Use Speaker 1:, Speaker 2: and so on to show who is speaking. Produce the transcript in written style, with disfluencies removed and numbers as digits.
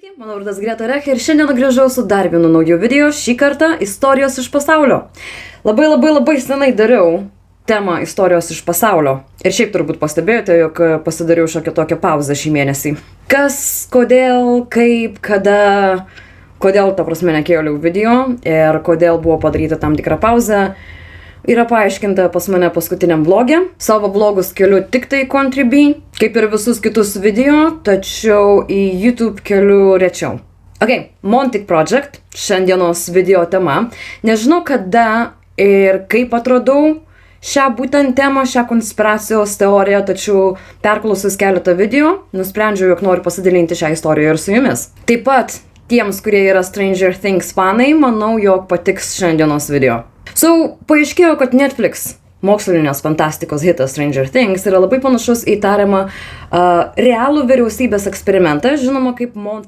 Speaker 1: Sveiki, mano vardas Greta Rech ir šiandien grįžau su dar vienu nauju video, šį kartą istorijos iš pasaulio. Labai senai dariau temą istorijos iš pasaulio. Ir šiaip turbūt pastebėjote, jog pasidariau šiokią tokią pauzę šį mėnesį. Kas, kodėl, kaip, kada, kodėl, ta prasme, nekėliau video ir kodėl buvo padaryta tam tikra pauzė, yra paaiškinta pas mane paskutiniam vlogė. Savo vlogus keliu tik tai Contribui, kaip ir visus kitus video, tačiau į YouTube keliu rečiau. Ok, Montic Project, šiandienos video tema. Nežinau kada ir kaip atradau šią būtent temą, šią konspiracijos teoriją, tačiau perklausus keletą video, nusprendžiau, jog noriu pasidalinti šią istoriją ir su jumis. Taip pat tiems, kurie yra Stranger Things fanai, manau, jog patiks šiandienos video. Paaiškėjo, kad Netflix mokslinės fantastikos hitas Stranger Things yra labai panašus į tariamą realų vyriausybės eksperimentą, žinoma kaip